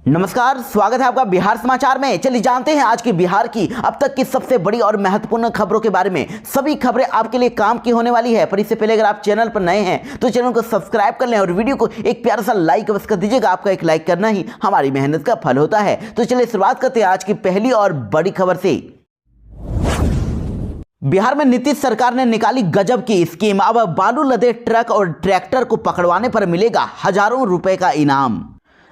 नमस्कार, स्वागत है आपका बिहार समाचार में। चलिए जानते हैं आज की बिहार की अब तक की सबसे बड़ी और महत्वपूर्ण खबरों के बारे में। सभी खबरें आपके लिए काम की होने वाली है, पर इससे पहले अगर आप चैनल पर नए हैं तो चैनल को सब्सक्राइब कर लें और वीडियो को एक प्यारा सा लाइक अवश्य कर दीजिएगा। आपका एक लाइक करना ही हमारी मेहनत का फल होता है। तो चलिए शुरुआत करते हैं आज की पहली और बड़ी खबर से। बिहार में नीतीश सरकार ने निकाली गजब की स्कीम। अब बालू लदे ट्रक और ट्रैक्टर को पकड़वाने पर मिलेगा हजारों रुपए का इनाम।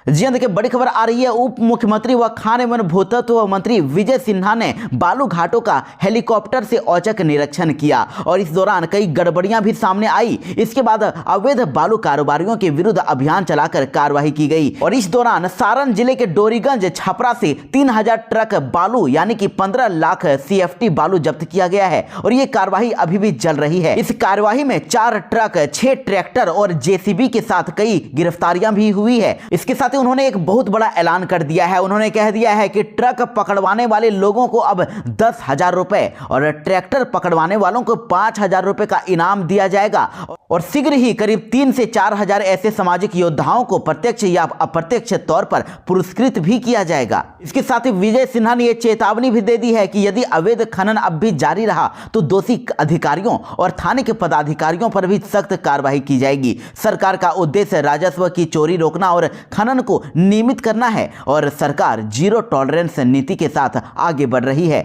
जी देखिए, बड़ी खबर आ रही है। उप मुख्यमंत्री व खान एवं भूतत्व मंत्री विजय सिन्हा ने बालू घाटों का हेलीकॉप्टर से औचक निरीक्षण किया और इस दौरान कई गड़बड़ियां भी सामने आई। इसके बाद अवैध बालू कारोबारियों के विरुद्ध अभियान चलाकर कार्रवाई की गई और इस दौरान सारण जिले के डोरीगंज छपरा से 3000 ट्रक बालू यानी कि 15 लाख CFT बालू जब्त किया गया है और ये कार्रवाई अभी भी चल रही है। इस कार्रवाई में 4 ट्रक, 6 ट्रैक्टर और JCB के साथ कई गिरफ्तारियां भी हुई है। इसके साथ उन्होंने एक बहुत बड़ा ऐलान कर दिया है। उन्होंने कह दिया है कि ट्रक पकड़वाने वाले लोगों को अब 10,000 रुपए और ट्रैक्टर पकड़वाने वालों को 5,000 रुपए का इनाम दिया जाएगा और शीघ्र ही करीब 3 से 4,000 ऐसे सामाजिक योद्धाओं को प्रत्यक्ष या अप्रत्यक्ष तौर पर पुरस्कृत भी किया जाएगा। इसके साथ ही विजय सिन्हा ने यह चेतावनी भी दे दी है कि यदि अवैध खनन अब भी जारी रहा तो दोषी अधिकारियों और थाने के पदाधिकारियों पर भी सख्त कार्रवाई की जाएगी। सरकार का उद्देश्य राजस्व की चोरी रोकना और खनन को नियमित करना है और सरकार जीरो टॉलरेंस नीति के साथ आगे बढ़ रही है।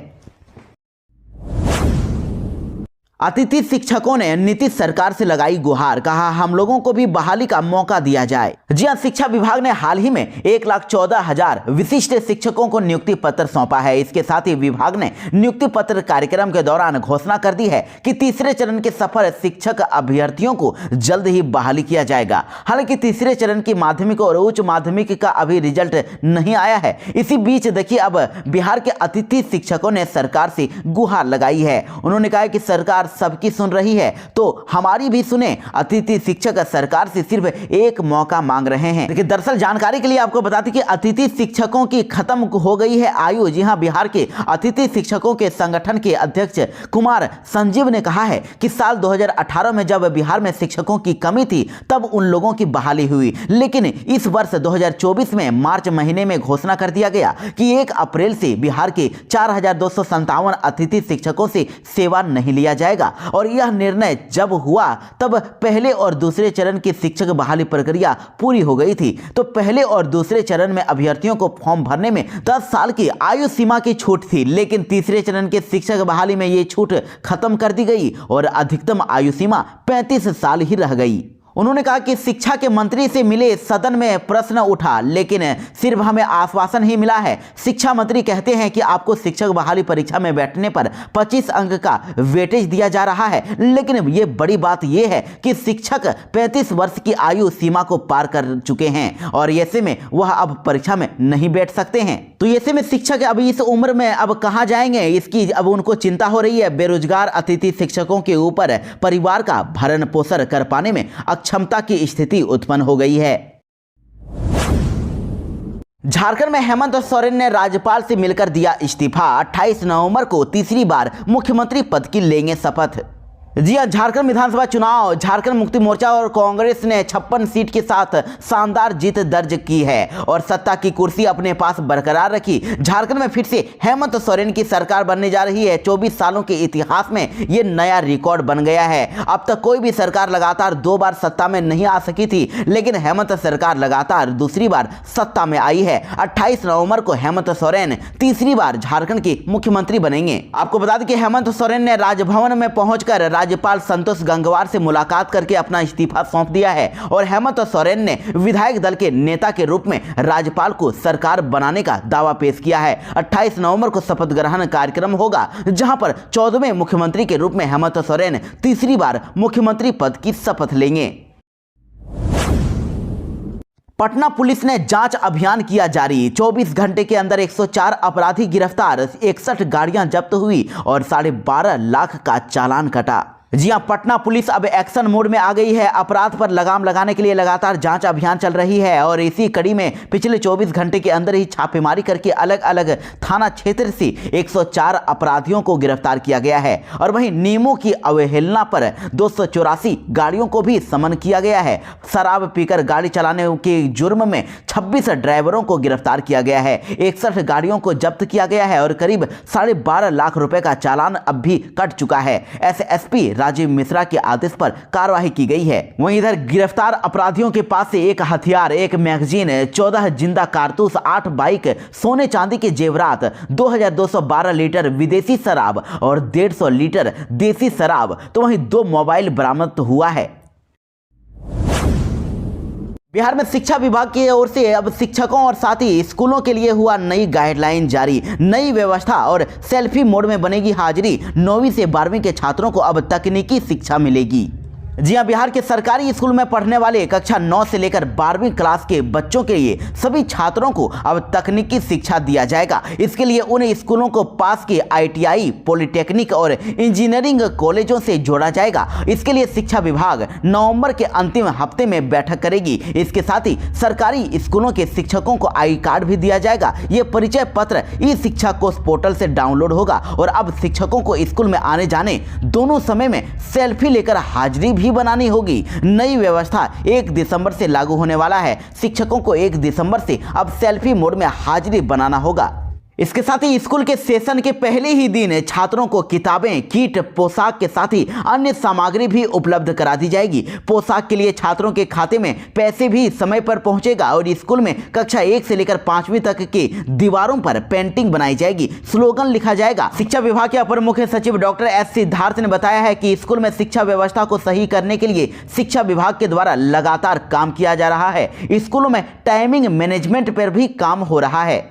अतिथि शिक्षकों ने नीतीश सरकार से लगाई गुहार। कहा, हम लोगों को भी बहाली का मौका दिया जाए। जी हां, शिक्षा विभाग ने हाल ही में 1,14,000 विशिष्ट शिक्षकों को नियुक्ति पत्र सौंपा है। इसके साथ ही विभाग ने नियुक्ति पत्र कार्यक्रम के दौरान घोषणा कर दी है कि तीसरे चरण के सफल शिक्षक अभ्यर्थियों को जल्द ही बहाली किया जाएगा। हालांकि तीसरे चरण की माध्यमिक और उच्च माध्यमिक का अभी रिजल्ट नहीं आया है। इसी बीच देखिए, अब बिहार के अतिथि शिक्षकों ने सरकार से गुहार लगाई है। उन्होंने कहा कि सरकार सबकी सुन रही है तो हमारी भी सुने। अतिथि शिक्षक सरकार से सिर्फ एक मौका मांग रहे हैं। देखिए, दरअसल जानकारी के लिए आपको बता दें कि अतिथि शिक्षकों की खत्म हो गई है आयु। जी हां, बिहार के अतिथि शिक्षकों के संगठन के अध्यक्ष कुमार संजीव ने कहा है कि साल 2018 में जब बिहार में शिक्षकों की कमी थी तब उन लोगों की बहाली हुई, लेकिन इस वर्ष 2024 में मार्च महीने में घोषणा कर दिया गया कि 1 अप्रैल से बिहार के 4,257 अतिथि शिक्षकों से सेवा नहीं लिया जाएगा। और यह निर्णय जब हुआ तब पहले और दूसरे चरण की शिक्षक बहाली प्रक्रिया पूरी हो गई थी। तो पहले और दूसरे चरण में अभ्यर्थियों को फॉर्म भरने में 10 साल की आयु सीमा की छूट थी, लेकिन तीसरे चरण के शिक्षक बहाली में यह छूट खत्म कर दी गई और अधिकतम आयु सीमा 35 साल ही रह गई। उन्होंने कहा कि शिक्षा के मंत्री से मिले, सदन में प्रश्न उठा, लेकिन सिर्फ हमें आश्वासन ही मिला है। शिक्षा मंत्री कहते हैं कि आपको शिक्षक बहाली परीक्षा में बैठने पर 25 अंक का वेटेज दिया जा रहा है, लेकिन ये बड़ी बात यह है कि शिक्षक 35 वर्ष की आयु सीमा को पार कर चुके हैं और ऐसे में वह अब परीक्षा में नहीं बैठ सकते हैं। तो ऐसे में शिक्षक अभी इस उम्र में अब कहाँ जाएंगे, इसकी अब उनको चिंता हो रही है। बेरोजगार अतिथि शिक्षकों के ऊपर परिवार का भरण पोषण कर पाने में क्षमता की स्थिति उत्पन्न हो गई है। झारखंड में हेमंत सोरेन ने राज्यपाल से मिलकर दिया इस्तीफा। 28 नवंबर को तीसरी बार मुख्यमंत्री पद की लेंगे शपथ। जी हां, झारखंड विधानसभा चुनाव झारखंड मुक्ति मोर्चा और कांग्रेस ने 56 सीट के साथ शानदार जीत दर्ज की है और सत्ता की कुर्सी अपने पास बरकरार रखी। झारखंड में फिर से हेमंत सोरेन की सरकार बनने जा रही है। 24 सालों के इतिहास में यह नया रिकॉर्ड बन गया है। अब तक कोई भी सरकार लगातार 2 बार सत्ता में नहीं आ सकी थी, लेकिन हेमंत सरकार लगातार दूसरी बार सत्ता में आई है। 28 नवंबर को हेमंत सोरेन तीसरी बार झारखंड के मुख्यमंत्री बनेंगे। आपको बता दें कि हेमंत सोरेन ने राजभवन में पहुंचकर राज्यपाल संतोष गंगवार से मुलाकात करके अपना इस्तीफा सौंप दिया है और हेमंत सोरेन ने विधायक दल के नेता के रूप में राज्यपाल को सरकार बनाने का दावा पेश किया है। 28 नवंबर को शपथ ग्रहण कार्यक्रम होगा, जहां पर 14वें मुख्यमंत्री के रूप में हेमंत सोरेन तीसरी बार मुख्यमंत्री पद की शपथ लेंगे। पटना पुलिस ने जांच अभियान किया जारी। 24 घंटे के अंदर 104 अपराधी गिरफ्तार, 61 गाड़ियां जब्त हुई और 12.5 लाख का चालान कटा। जी हां, पटना पुलिस अब एक्शन मोड में आ गई है। अपराध पर लगाम लगाने के लिए लगातार जांच अभियान चल रही है और इसी कड़ी में पिछले 24 घंटे के अंदर ही छापेमारी करके अलग अलग थाना क्षेत्र से 104 अपराधियों को गिरफ्तार किया गया है और वहीं नियमों की अवहेलना पर 284 गाड़ियों को भी समन किया गया है। शराब पीकर गाड़ी चलाने के जुर्म में 26 ड्राइवरों को गिरफ्तार किया गया है। 61 गाड़ियों को जब्त किया गया है और करीब 12.5 लाख रुपए का चालान अब भी कट चुका है। एसएसपी राजीव मिश्रा के आदेश पर कार्रवाई की गई है। वहीं इधर गिरफ्तार अपराधियों के पास से एक हथियार, एक मैगजीन, 14 जिंदा कारतूस, 8 बाइक, सोने चांदी के जेवरात, 2212 लीटर विदेशी शराब और 150 लीटर देसी शराब, तो वहीं 2 मोबाइल बरामद हुआ है। बिहार में शिक्षा विभाग की ओर से अब शिक्षकों और साथ ही स्कूलों के लिए हुआ नई गाइडलाइन जारी। नई व्यवस्था और सेल्फी मोड में बनेगी हाजिरी। 9वीं से 12वीं के छात्रों को अब तकनीकी शिक्षा मिलेगी। जी हां, बिहार के सरकारी स्कूल में पढ़ने वाले कक्षा 9 से लेकर 12वीं क्लास के बच्चों के लिए सभी छात्रों को अब तकनीकी शिक्षा दिया जाएगा। इसके लिए उन स्कूलों को पास के ITI, पॉलिटेक्निक और इंजीनियरिंग कॉलेजों से जोड़ा जाएगा। इसके लिए शिक्षा विभाग नवंबर के अंतिम हफ्ते में बैठक करेगी। इसके साथ ही सरकारी स्कूलों के शिक्षकों को आई कार्ड भी दिया जाएगा। ये परिचय पत्र ई-शिक्षा कोष पोर्टल से डाउनलोड होगा और अब शिक्षकों को स्कूल में आने जाने दोनों समय में सेल्फी लेकर हाजिरी भी बनानी होगी। नई व्यवस्था 1 दिसंबर से लागू होने वाला है। शिक्षकों को 1 दिसंबर से अब सेल्फी मोड में हाजिरी बनाना होगा। इसके साथ ही स्कूल के सेशन के पहले ही दिन छात्रों को किताबें, किट, पोशाक के साथ ही अन्य सामग्री भी उपलब्ध करा दी जाएगी। पोशाक के लिए छात्रों के खाते में पैसे भी समय पर पहुंचेगा और स्कूल में कक्षा 1 से लेकर 5वीं तक की दीवारों पर पेंटिंग बनाई जाएगी, स्लोगन लिखा जाएगा। शिक्षा विभाग के अपर मुख्य सचिव डॉक्टर एस सिद्धार्थ ने बताया है कि स्कूल में शिक्षा व्यवस्था को सही करने के लिए शिक्षा विभाग के द्वारा लगातार काम किया जा रहा है। स्कूलों में टाइमिंग मैनेजमेंट पर भी काम हो रहा है।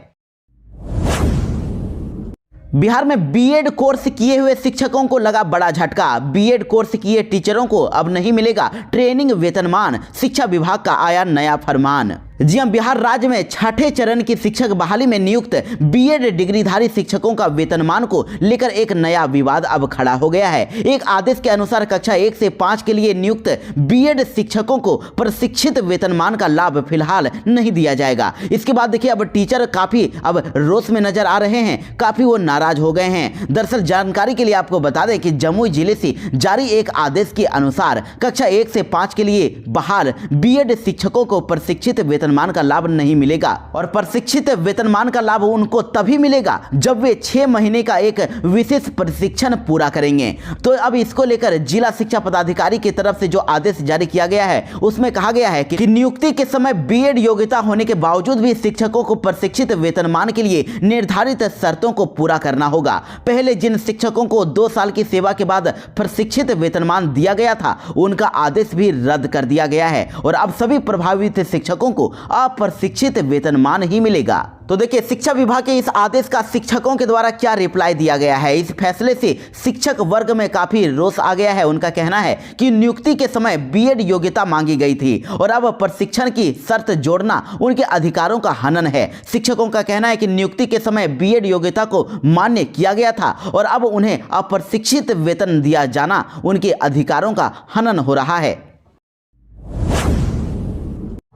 बिहार में बीएड कोर्स किए हुए शिक्षकों को लगा बड़ा झटका। बीएड कोर्स किए टीचरों को अब नहीं मिलेगा ट्रेनिंग वेतनमान। शिक्षा विभाग का आया नया फरमान। जी हां, बिहार राज्य में 6ठे चरण की शिक्षक बहाली में नियुक्त बीएड डिग्रीधारी शिक्षकों का वेतनमान को लेकर एक नया विवाद अब खड़ा हो गया है। एक आदेश के अनुसार कक्षा 1 से 5 के लिए नियुक्त बीएड शिक्षकों को प्रशिक्षित वेतनमान का लाभ फिलहाल नहीं दिया जाएगा। इसके बाद देखिए अब टीचर काफी अब रोष में नजर आ रहे हैं, काफी वो नाराज हो गए हैं। दरअसल जानकारी के लिए आपको बता दें कि जमुई जिले से जारी एक आदेश के अनुसार कक्षा 1 से 5 के लिए बहाल बीएड शिक्षकों को प्रशिक्षित वेतनमान का लाभ नहीं मिलेगा और प्रशिक्षित वेतनमान का लाभ उनको तभी मिलेगा जब वे 6 महीने का एक विशेष प्रशिक्षण पूरा करेंगे। तो अब इसको लेकर जिला शिक्षा पदाधिकारी की तरफ से जो आदेश जारी किया गया है उसमें कहा गया है कि नियुक्ति के समय बीएड योग्यता होने के बावजूद भी शिक्षकों को प्रशिक्षित वेतनमान के लिए निर्धारित शर्तों को पूरा करना होगा। पहले जिन शिक्षकों को 2 साल की सेवा के बाद प्रशिक्षित वेतनमान दिया गया था उनका आदेश भी रद्द कर दिया गया है और अब सभी प्रभावित शिक्षकों को अप्रशिक्षित वेतनमान ही मिलेगा। तो देखिए शिक्षा विभाग के इस आदेश का शिक्षकों के द्वारा क्या रिप्लाई दिया गया है। इस फैसले से शिक्षक वर्ग में काफी रोष आ गया है। उनका कहना है कि नियुक्ति के समय बीएड योग्यता मांगी गई थी और अब प्रशिक्षण की शर्त जोड़ना उनके अधिकारों का हनन है। शिक्षकों का कहना है कि नियुक्ति के समय बीएड योग्यता को मान्य किया गया था और अब उन्हें अप्रशिक्षित वेतन दिया जाना उनके अधिकारों का हनन हो रहा है।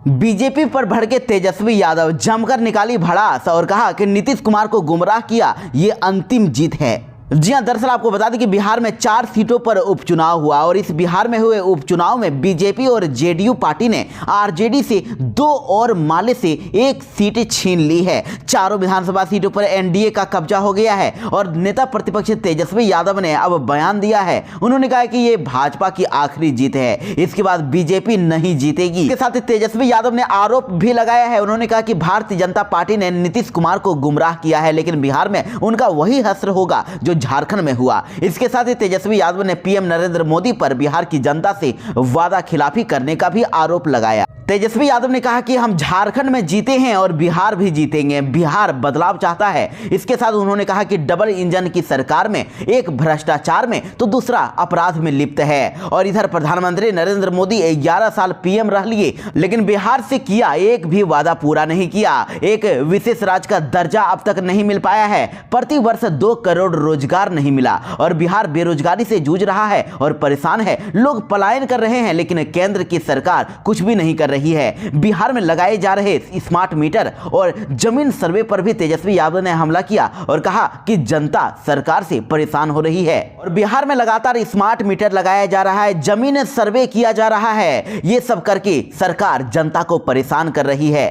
बीजेपी पर भड़के तेजस्वी यादव, जमकर निकाली भड़ास और कहा कि नीतीश कुमार को गुमराह किया, ये अंतिम जीत है। जी हां, दरअसल आपको बता दें कि बिहार में 4 सीटों पर उपचुनाव हुआ और इस बिहार में हुए उपचुनाव में बीजेपी और जेडीयू पार्टी ने आरजेडी से 2 और माले से 1 सीट छीन ली है। चारों विधानसभा सीटों पर एनडीए का कब्जा हो गया है और नेता प्रतिपक्ष तेजस्वी यादव ने अब बयान दिया है। उन्होंने कहा कि ये भाजपा की आखिरी जीत है, इसके बाद बीजेपी नहीं जीतेगी। इसके साथ ही तेजस्वी यादव ने आरोप भी लगाया है। उन्होंने कहा कि भारतीय जनता पार्टी ने नीतीश कुमार को गुमराह किया है, लेकिन बिहार में उनका वही हश्र होगा जो झारखंड में हुआ। इसके साथ ही तेजस्वी यादव ने पीएम नरेंद्र मोदी पर बिहार की जनता से वादा खिलाफी करने का भी आरोप लगाया। तेजस्वी यादव ने कहा कि हम झारखंड में जीते हैं और बिहार भी जीतेंगे। बिहार बदलाव चाहता है। इसके साथ उन्होंने कहा कि डबल इंजन की सरकार में एक भ्रष्टाचार में तो दूसरा अपराध में लिप्त है। और इधर प्रधानमंत्री नरेंद्र मोदी 11 साल पीएम रह लिए, लेकिन बिहार से किया एक भी वादा पूरा नहीं किया। एक विशेष राज्य का दर्जा अब तक नहीं मिल पाया है। प्रति वर्ष 2 करोड़ रोजगार नहीं मिला और बिहार बेरोजगारी से जूझ रहा है और परेशान है। लोग पलायन कर रहे हैं, लेकिन केंद्र की सरकार कुछ भी नहीं कर रही है। बिहार में लगाए जा रहे स्मार्ट मीटर और जमीन सर्वे पर भी तेजस्वी यादव ने हमला किया और कहा कि जनता सरकार से परेशान हो रही है। और बिहार में लगातार स्मार्ट मीटर लगाया जा रहा है, जमीन सर्वे किया जा रहा है, ये सब करके सरकार जनता को परेशान कर रही है।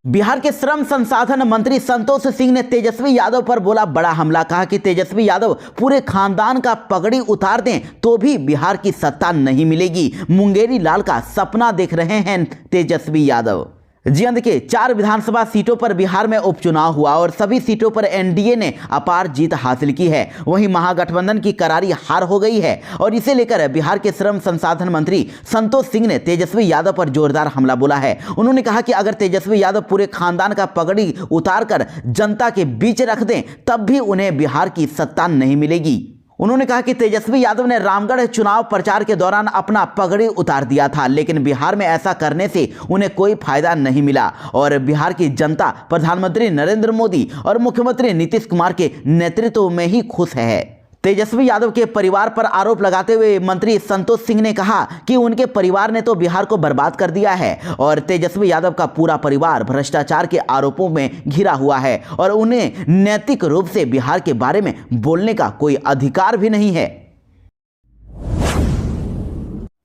बिहार के श्रम संसाधन मंत्री संतोष सिंह ने तेजस्वी यादव पर बोला बड़ा हमला। कहा कि तेजस्वी यादव पूरे खानदान का पगड़ी उतार दें तो भी बिहार की सत्ता नहीं मिलेगी। मुंगेरी लाल का सपना देख रहे हैं तेजस्वी यादव। जी देखिए, 4 विधानसभा सीटों पर बिहार में उपचुनाव हुआ और सभी सीटों पर एनडीए ने अपार जीत हासिल की है। वहीं महागठबंधन की करारी हार हो गई है और इसे लेकर बिहार के श्रम संसाधन मंत्री संतोष सिंह ने तेजस्वी यादव पर जोरदार हमला बोला है। उन्होंने कहा कि अगर तेजस्वी यादव पूरे खानदान का पगड़ी उतारकर जनता के बीच रख दें तब भी उन्हें बिहार की सत्ता नहीं मिलेगी। उन्होंने कहा कि तेजस्वी यादव ने रामगढ़ चुनाव प्रचार के दौरान अपना पगड़ी उतार दिया था, लेकिन बिहार में ऐसा करने से उन्हें कोई फायदा नहीं मिला और बिहार की जनता प्रधानमंत्री नरेंद्र मोदी और मुख्यमंत्री नीतीश कुमार के नेतृत्व में ही खुश है। तेजस्वी यादव के परिवार पर आरोप लगाते हुए मंत्री संतोष सिंह ने कहा कि उनके परिवार ने तो बिहार को बर्बाद कर दिया है और तेजस्वी यादव का पूरा परिवार भ्रष्टाचार के आरोपों में घिरा हुआ है और उन्हें नैतिक रूप से बिहार के बारे में बोलने का कोई अधिकार भी नहीं है।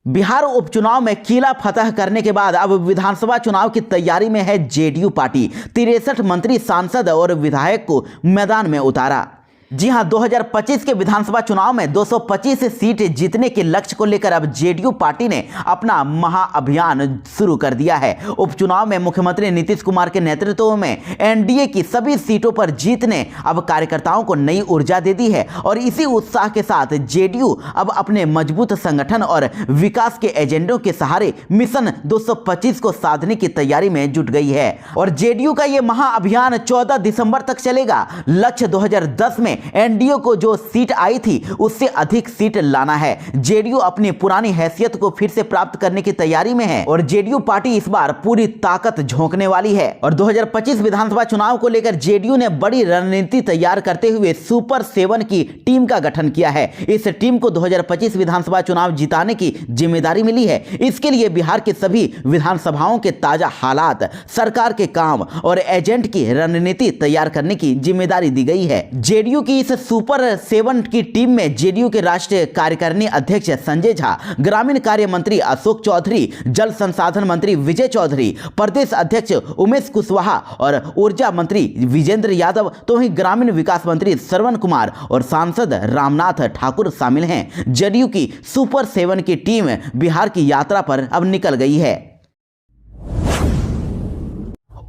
बिहार उपचुनाव में किला फतह करने के बाद अब विधानसभा चुनाव की तैयारी में है जेडीयू पार्टी। 63 मंत्री, सांसद और विधायक को मैदान में उतारा। जी हां, 2025 के विधानसभा चुनाव में 225 सीट जीतने के लक्ष्य को लेकर अब जेडीयू पार्टी ने अपना महाअभियान शुरू कर दिया है। उपचुनाव में मुख्यमंत्री नीतीश कुमार के नेतृत्व में एनडीए की सभी सीटों पर जीत ने अब कार्यकर्ताओं को नई ऊर्जा दे दी है और इसी उत्साह के साथ जेडीयू अब अपने मजबूत संगठन और विकास के एजेंडों के सहारे मिशन 225 को साधने की तैयारी में जुट गई है। और जेडीयू का यह महाअभियान 14 दिसंबर तक चलेगा। लक्ष्य 2010 में एनडीए को जो सीट आई थी उससे अधिक सीट लाना है। जेडीयू अपनी पुरानी हैसियत को फिर से प्राप्त करने की तैयारी में है और जेडीयू पार्टी इस बार पूरी ताकत झोंकने वाली है। और 2025 विधानसभा चुनाव को लेकर जेडीयू ने बड़ी रणनीति तैयार करते हुए सुपर 7 की टीम का गठन किया है। इस टीम को 2025 विधानसभा चुनाव जिताने की जिम्मेदारी मिली है। इसके लिए बिहार के सभी विधानसभाओं के ताजा हालात, सरकार के काम और एजेंट की रणनीति तैयार करने की जिम्मेदारी दी गई है। जेडीयू की इस सुपर 7 की टीम में जेडीयू के राष्ट्रीय कार्यकारिणी अध्यक्ष संजय झा, ग्रामीण कार्य मंत्री अशोक चौधरी, जल संसाधन मंत्री विजय चौधरी, प्रदेश अध्यक्ष उमेश कुशवाहा और ऊर्जा मंत्री विजेंद्र यादव, तो वहीं ग्रामीण विकास मंत्री श्रवण कुमार और सांसद रामनाथ ठाकुर शामिल हैं। जेडीयू की सुपर 7 की टीम बिहार की यात्रा पर अब निकल गई है।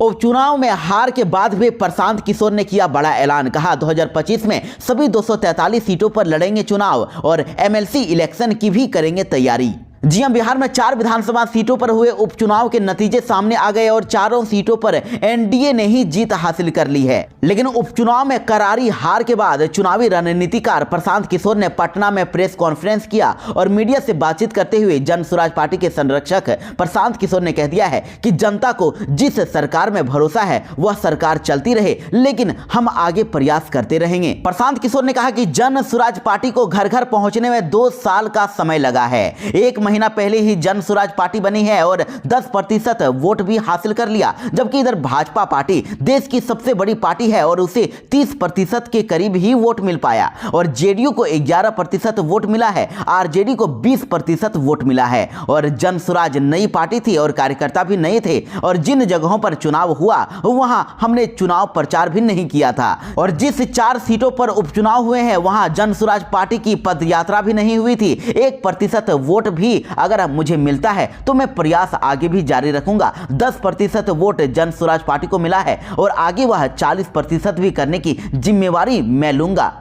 उपचुनाव में हार के बाद भी प्रशांत किशोर ने किया बड़ा ऐलान। कहा 2025 में सभी 243 सीटों पर लड़ेंगे चुनाव और एमएलसी इलेक्शन की भी करेंगे तैयारी। जी हां, बिहार में 4 विधानसभा सीटों पर हुए उपचुनाव के नतीजे सामने आ गए और चारों सीटों पर एनडीए ने ही जीत हासिल कर ली है। लेकिन उपचुनाव में करारी हार के बाद चुनावी रणनीतिकार प्रशांत किशोर ने पटना में प्रेस कॉन्फ्रेंस किया और मीडिया से बातचीत करते हुए जन स्वराज पार्टी के संरक्षक प्रशांत किशोर ने कह दिया है कि जनता को जिस सरकार में भरोसा है वह सरकार चलती रहे, लेकिन हम आगे प्रयास करते रहेंगे। प्रशांत किशोर ने कहा कि जन स्वराज पार्टी को घर घर पहुंचने में 2 साल का समय लगा है। 1 महीना पहले ही जन स्वराज पार्टी बनी है और 10% वोट भी हासिल कर लिया, जबकि इधर भाजपा पार्टी देश की सबसे बड़ी पार्टी है और उसे 30% के करीब ही वोट मिल पाया और जेडीयू को 11% वोट मिला है, आरजेडी को 20% वोट मिला है। और जन स्वराज नई पार्टी थी और कार्यकर्ता भी नए थे और जिन जगहों पर चुनाव हुआ वहां हमने चुनाव प्रचार भी नहीं किया था और जिस 4 सीटों पर उपचुनाव हुए हैं वहां जन स्वराज पार्टी की पदयात्रा भी नहीं हुई थी। 1% वोट भी अगर मुझे मिलता है तो मैं प्रयास आगे भी जारी रखूंगा। 10% वोट जन स्वराज पार्टी को मिला है और आगे वह 40% भी करने की जिम्मेवारी मैं लूंगा।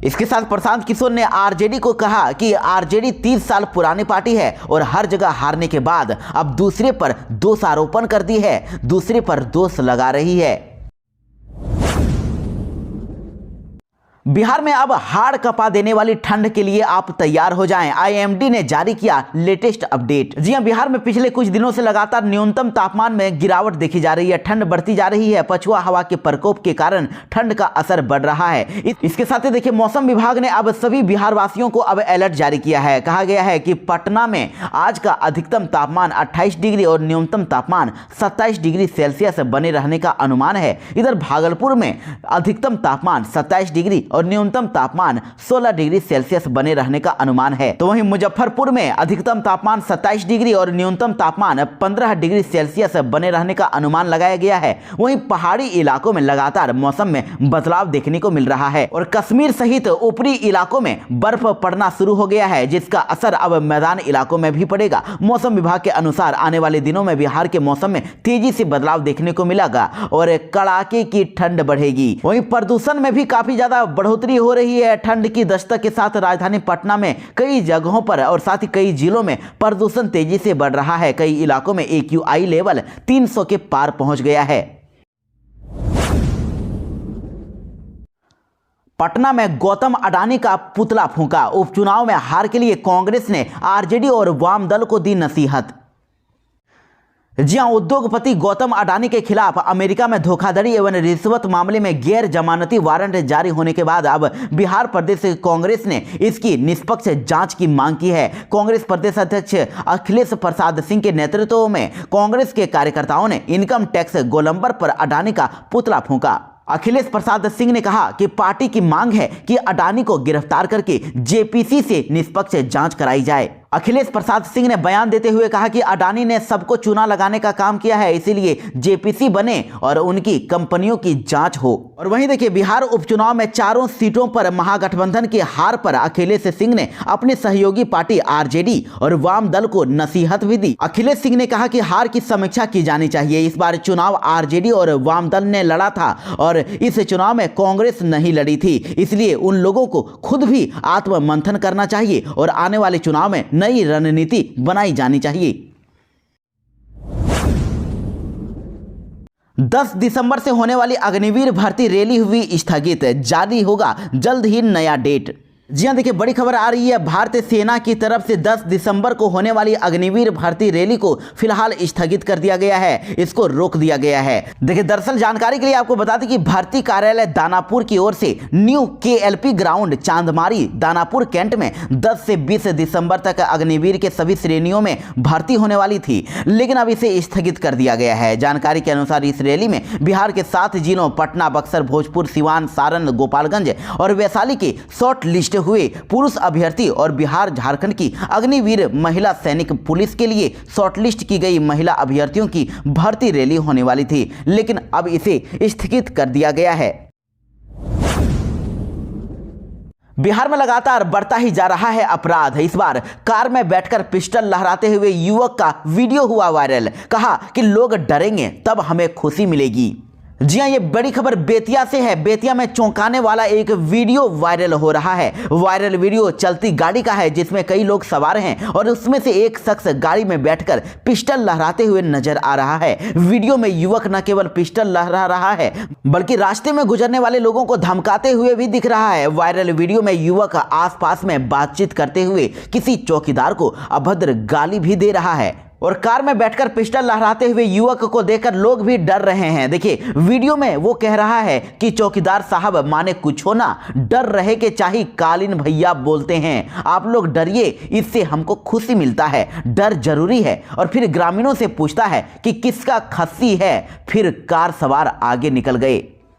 इसके साथ प्रशांत किशोर ने आरजेडी को कहा कि आरजेडी 30 साल पुरानी पार्टी है और हर जगह हारने के बाद अब दूसरे पर दोष आरोपण कर दी है, दूसरे पर दोष लगा रही है। बिहार में अब हाड़ कपा देने वाली ठंड के लिए आप तैयार हो जाएं। आईएमडी ने जारी किया लेटेस्ट अपडेट। जी हां, बिहार में पिछले कुछ दिनों से लगातार न्यूनतम तापमान में गिरावट देखी जा रही है। ठंड बढ़ती जा रही है। पछुआ हवा के प्रकोप के कारण ठंड का असर बढ़ रहा है। इसके साथ ही देखिए, मौसम विभाग ने अब सभी बिहार वासियों को अब अलर्ट जारी किया है। कहा गया है कि पटना में आज का अधिकतम तापमान 28 डिग्री और न्यूनतम तापमान 27 डिग्री सेल्सियस बने रहने का अनुमान है। इधर भागलपुर में अधिकतम तापमान 27 डिग्री और न्यूनतम तापमान 16 डिग्री सेल्सियस बने रहने का अनुमान है। तो वहीं मुजफ्फरपुर में अधिकतम तापमान 27 डिग्री और न्यूनतम तापमान 15 डिग्री सेल्सियस बने रहने का अनुमान लगाया गया है। वहीं पहाड़ी इलाकों में लगातार मौसम में बदलाव देखने को मिल रहा है और कश्मीर सहित ऊपरी इलाकों में बर्फ पड़ना शुरू हो गया है, जिसका असर अब मैदान इलाकों में भी पड़ेगा। मौसम विभाग के अनुसार आने वाले दिनों में बिहार के मौसम में तेजी से बदलाव देखने को मिलेगा और कड़ाके की ठंड बढ़ेगी। वहीं प्रदूषण में भी काफी ज्यादा बढ़ोतरी हो रही है। ठंड की दस्तक के साथ राजधानी पटना में कई जगहों पर और साथ ही कई जिलों में प्रदूषण तेजी से बढ़ रहा है। कई इलाकों में AQI लेवल 300 के पार पहुंच गया है। पटना में गौतम अडानी का पुतला फूंका। उपचुनाव में हार के लिए कांग्रेस ने आरजेडी और वाम दल को दी नसीहत। जी हां, उद्योगपति गौतम अडानी के खिलाफ अमेरिका में धोखाधड़ी एवं रिश्वत मामले में गैर जमानती वारंट जारी होने के बाद अब बिहार प्रदेश कांग्रेस ने इसकी निष्पक्ष जांच की मांग की है। कांग्रेस प्रदेश अध्यक्ष अखिलेश प्रसाद सिंह के नेतृत्व में कांग्रेस के कार्यकर्ताओं ने इनकम टैक्स गोलंबर पर अडानी का पुतला फूंका। अखिलेश प्रसाद सिंह ने कहा कि पार्टी की मांग है कि अडानी को गिरफ्तार करके जेपीसी से निष्पक्ष जांच कराई जाए। अखिलेश प्रसाद सिंह ने बयान देते हुए कहा कि अडानी ने सबको चूना लगाने का काम किया है, इसीलिए जेपीसी बने और उनकी कंपनियों की जांच हो। और वहीं देखिए, बिहार उपचुनाव में चारों सीटों पर महागठबंधन की हार पर अखिलेश सिंह ने अपनी सहयोगी पार्टी आरजेडी और वाम दल को नसीहत भी दी। अखिलेश सिंह ने कहा कि हार की समीक्षा की जानी चाहिए। इस बार चुनाव आरजेडी और वाम दल ने लड़ा था और इस चुनाव में कांग्रेस नहीं लड़ी थी, इसलिए उन लोगों को खुद भी आत्ममंथन करना चाहिए और आने वाले चुनाव में नई रणनीति बनाई जानी चाहिए। 10 दिसंबर से होने वाली अग्निवीर भर्ती रैली हुई स्थगित। जारी होगा जल्द ही नया डेट। जी हां, देखिए, बड़ी खबर आ रही है। भारतीय सेना की तरफ से 10 दिसंबर को होने वाली अग्निवीर भर्ती रैली को फिलहाल स्थगित कर दिया गया है, इसको रोक दिया गया है। देखिए, दरअसल जानकारी के लिए आपको बता दें कि भर्ती कार्यालय दानापुर की ओर से न्यू KLP ग्राउंड चांदमारी दानापुर कैंट में 10 से 20 दिसंबर तक अग्निवीर के सभी श्रेणियों में भर्ती होने वाली थी, लेकिन अब इसे स्थगित कर दिया गया है। जानकारी के अनुसार इस रैली में बिहार के 7 जिलों पटना, बक्सर, भोजपुर, सिवान, सारण, गोपालगंज और वैशाली के शॉर्ट लिस्ट हुए पुरुष अभ्यर्थी और बिहार झारखंड की अग्निवीर महिला सैनिक पुलिस के लिए शॉर्टलिस्ट की गई महिला अभ्यर्थियों की भर्ती रैली होने वाली थी, लेकिन अब इसे स्थगित कर दिया गया है। बिहार में लगातार बढ़ता ही जा रहा है अपराध। इस बार कार में बैठकर पिस्टल लहराते हुए युवक का वीडियो हुआ वायरल। कहा कि लोग डरेंगे तब हमें खुशी मिलेगी। जी हां, ये बड़ी खबर बेतिया से है। बेतिया में चौंकाने वाला एक वीडियो वायरल हो रहा है। वायरल वीडियो चलती गाड़ी का है जिसमें कई लोग सवार हैं और उसमें से एक शख्स गाड़ी में बैठकर पिस्टल लहराते हुए नजर आ रहा है। वीडियो में युवक न केवल पिस्टल लहरा रहा है बल्कि रास्ते में गुजरने वाले लोगों को धमकाते हुए भी दिख रहा है। वायरल वीडियो में युवक आसपास में बातचीत करते हुए किसी चौकीदार को अभद्र गाली भी दे रहा है और कार में बैठकर पिस्टल लहराते हुए युवक को देखकर लोग भी डर रहे हैं। देखिए, वीडियो में वो कह रहा है कि चौकीदार साहब माने कुछ हो ना, डर रहे के चाहे कालीन भैया बोलते हैं, आप लोग डरिए, इससे हमको खुशी मिलता है, डर जरूरी है। और फिर ग्रामीणों से पूछता है कि किसका खस्सी है, फिर कार सवार आगे निकल गए।